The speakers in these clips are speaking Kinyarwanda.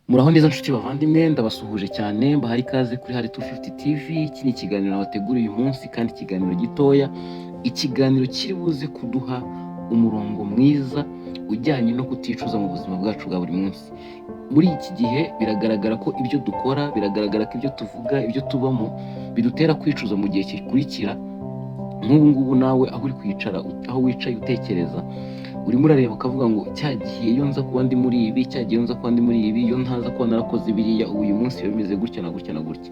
Muraho neza nshuti bavandimwe, ndabasuhuje cyane, mbahaye ikaze kuri Hari 250 TV. Iki ni ikiganiro nabateguriye uyu munsi kandi ikiganiro gitoya, ikiganiro kiri buze kuduha umurongo mwiza ujyanye no kuticuza mu buzima bwacu bwa buri munsi. Muri iki gihe biragaragara ko ibyo dukora, biragaragara ko ibyo tuvuga, ibyo tubamo bidutera kwicuza mu gihe gikurikira. Nk'ubu ngubu nawe aho uri kwicara, aho wicaye utekereza, urimo urareba ukavuga ngo cya gihe iyo nza kuba ndi muri ibi, cya gihe iyo nza kuba ndi muri ibi, iyo ntaza kuba narakoze biriya, uyu munsi biba bimeze gutya na gutya na gutya.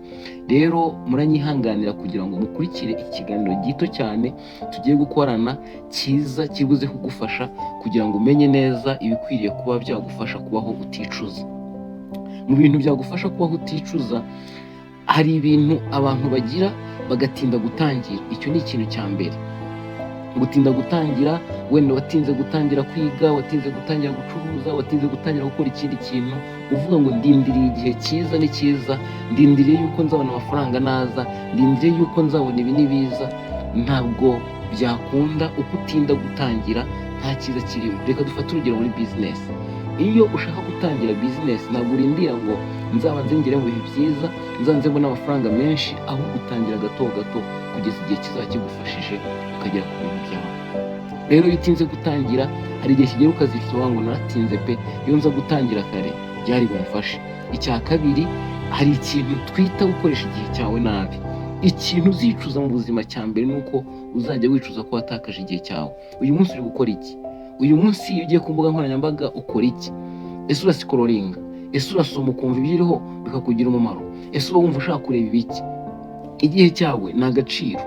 Rero muranyihanganira kugira ngo mukurikire ikiganiro gito cyane tugiye gukorana cyiza kibuze kugufasha kugira ngo umenye neza ibikwiriye kuba byagufasha kubaho uticuza. Mu bintu byagufasha kubaho uticuza, hari ibintu abantu bagira bagatinda gutangira. Icyo ni ikintu cya mbere. Gutinda gutangira, wenda watinze gutangira kwiga, watinze gutangira gucuruza, watinze gutangira gukora ikindi kintu, uvuga ngo ndindiriye igihe cyiza ni cyiza, ndindiriye yuko nzabona amafaranga naza, ndindiriye yuko nzabona ibi nibiza. Ntabwo byakunda uko utinda gutangira, nta cyiza kirimo. Reka dufate urugero muri business. Iyo ushaka gutangira business, ntabwo urindira ngo nzabanze ngere mu bihe byiza, nzanze mbona amafaranga menshi, aho gutangira gato gato kugeza igihe kizaba kigufashije ukagera ku bintu byawe. Rero iyo utinze gutangira, hari igihe kigera ukazishyura ngo naratinze pe, iyo nza gutangira kare byari bumfashe. Icya kabiri, hari ikintu twita gukoresha igihe cyawe nabi. Ikintu uzicuza mu buzima cya mbere ni uko uzajya wicuza ko watakaje igihe cyawe. Uyu munsi uri gukora iki? Uyu munsi iyo ugiye ku mbuga nkoranyambaga ukora iki? Ese urasikororinga? Ese urasoma ukumva ibiriho bikakugira umumaro? Ese uba wumva ushaka kureba ibiki? Igihe cyawe ni agaciro,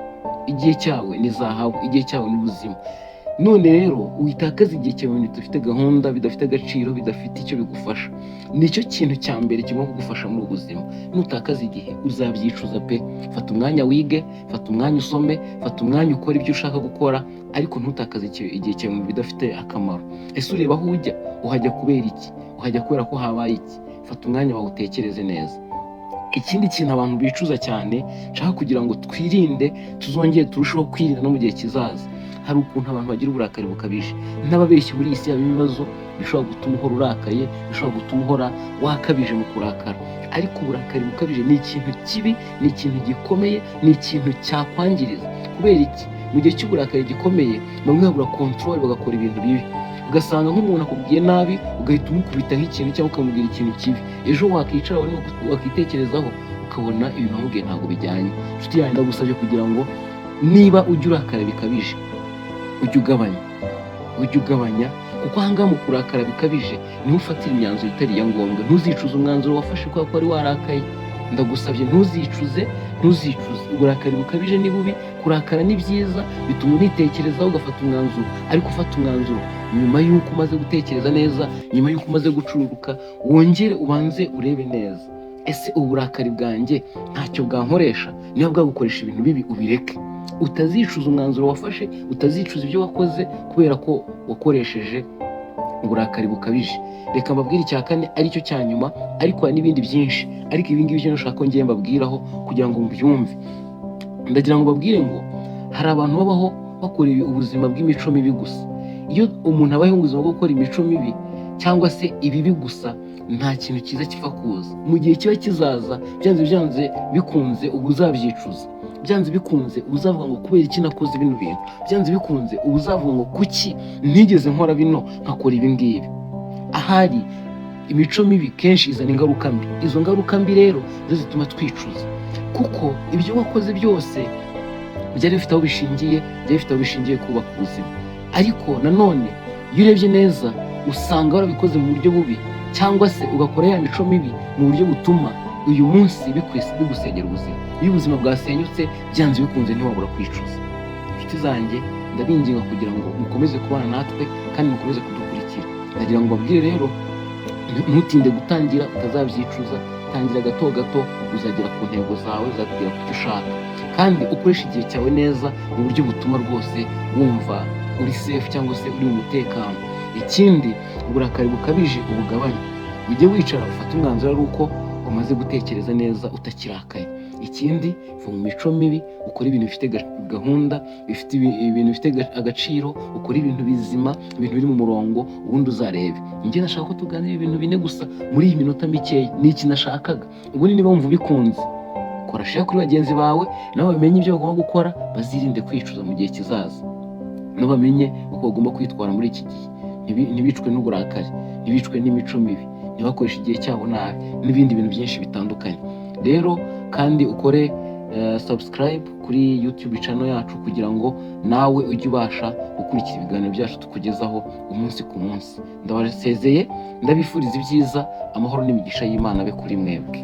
igihe cyawe ni zahabu, igihe cyawe ni ubuzima. None rero witakaza igihe cyawe mu bintu bidafite gahunda, bidafite agaciro, bidafite icyo bigufasha. Nicyo kintu cya mbere kigomba kugufasha muri ubu buzima. Nutakaza igihe uzabyicuza pe. Fata umwanya wige, fata umwanya usome, fata umwanya ukora ibyo ushaka gukora, ariko ntutakaze igihe cyawe mu bidafite akamaro. Ese ureba aho ujya, uhajya kubera iki? Uhajya kubera ko habaye iki? Fata umwanya wawe utekereze neza. Ikindi kintu abantu bicuza cyane, nshaka kugira ngo twirinde, tuzongere turusheho kwirinda no mu gihe kizaza. Hari ukuntu abantu bagira uburakari bukabije. N'ababeshyi muri iyi si haba ibibazo bishobora gutuma uhora urakaye, bishobora gutuma uhora wakabije mu kurakara. Ariko uburakari bukabije ni ikintu kibi, ni ikintu gikomeye, ni ikintu cyakwangiriza. Kubera iki? Mu gihe cy'uburakari gikomeye, bamwe babura control bagakora ibintu bibi. Ugasanga nk'umuntu akubwiye nabi, ugahita umukubita nk'ikintu cyangwa ukamubwira ikintu kibi. Ejo wakicara wakitekerezaho ukabona ibintu wamubwiye ntabwo bijyanye. Inshuti yanjye ndagusabye kugira ngo niba ujya urakara bikabije, ujye ugabanya, kuko ahangaha mu kurakara bikabije niho ufatira imyanzuro itari iya ngombwa. Ntuzicuze umwanzuro wafashe kubera ko wari warakaye. Ndagusabye ntuzicuze. Uburakari bukabije ni bubi, kurakara ni byiza, bituma unitekerezaho ugafata umwanzuro. Ariko ufata umwanzuro nyuma y'uko umaze gutekereza neza, nyuma y'uko umaze gucururuka, wongere ubanze urebe neza. Ese uburakari bwanjye ntacyo bwankoresha? Niba bwagukoresha ibintu bibi, ubireke. Utazicuza umwanzuro wafashe, utazicuza ibyo wakoze kubera ko wakoresheje uburakari bukabije. Reka mbabwire icya kane aricyo cya nyuma, ariko hari n'ibindi byinshi, ariko ibi ngibi byo nshaka ko ngiye mbabwiraho kugira ngo mubyumve. Ndagira ngo mbabwire ngo hari abantu babaho bakora ubuzima bw'imico mibi gusa. Iyo umuntu abayeho ubuzima bwo gukora imico mibi cyangwa se ibibi gusa, nta kintu cyiza kiva kuza. Mu gihe kiba kizaza, byanze bikunze uba uzabyicuza. Byanze bikunze uzavuga ngo kubera iki nakoze bino bintu. Byanze bikunze uzavuga ngo kuki ntigeze nkora bino nkakora ibi ngibi. Ahari imico mibi kenshi izana ingaruka mbi. Izo ngaruka mbi rero zo zituma twicuza, kuko ibyo wakoze byose byari bifite aho bishingiye kubaka ubuzima. Ariko nanone iyo urebye neza usanga warabikoze mu buryo bubi, cyangwa se ugakora ya mico mibi mu buryo butuma uyu munsi bigusengera ubuzima. Iyo ubuzima bwasenyutse, byanze bikunze ntiwabura kwicuza. Inshuti zanjye, ndabinginga kugira ngo mukomeze kubana natwe kandi mukomeze kudukurikira. Ndagira ngo mbabwire rero, ntutinde gutangira utazabyicuza. Tangira gato gato, uzagera ku ntego zawe, uzagera ku cyo ushaka. Kandi ukoresha igihe cyawe neza mu buryo butuma rwose wumva uri safe cyangwa se uri mu mutekano. Ikindi, uburakari bukabije ubugabanye. Ujye wicara ufate umwanzuro ari uko umaze gutekereza neza utakirakaye. ikindi va mu mico mibi, ukora ibintu bifite gahunda, bifite ibintu bifite agaciro, ukora ibintu bizima, ibintu biri mu murongo, ubundi uzarebe. Njye nashaka ko tuganira ibintu bine gusa muri iyi minota mikeya, ni iki nashakaga. Ubundi niba wumva ubikunze, kora share kuri bagenzi bawe, nabo bamenye ibyo bagomba gukora, bazirinde kwicuza mu gihe kizaza, nabo bamenye uko bagomba kwitwara muri iki gihe, ntibicwe n'uburakari, ntibicwe n'imico mibi, ntibakoreshe igihe cyabo nabi, n'ibindi bintu byinshi bitandukanye. Rero kandi ukore subscribe kuri YouTube channel yacu kugira ngo nawe ujye ubasha gukurikira ibiganiro byacu tukugezaho umunsi ku munsi. Ndabasezeye, ndabifuriza ibyiza, amahoro n'imigisha y'Imana be kuri mwebwe.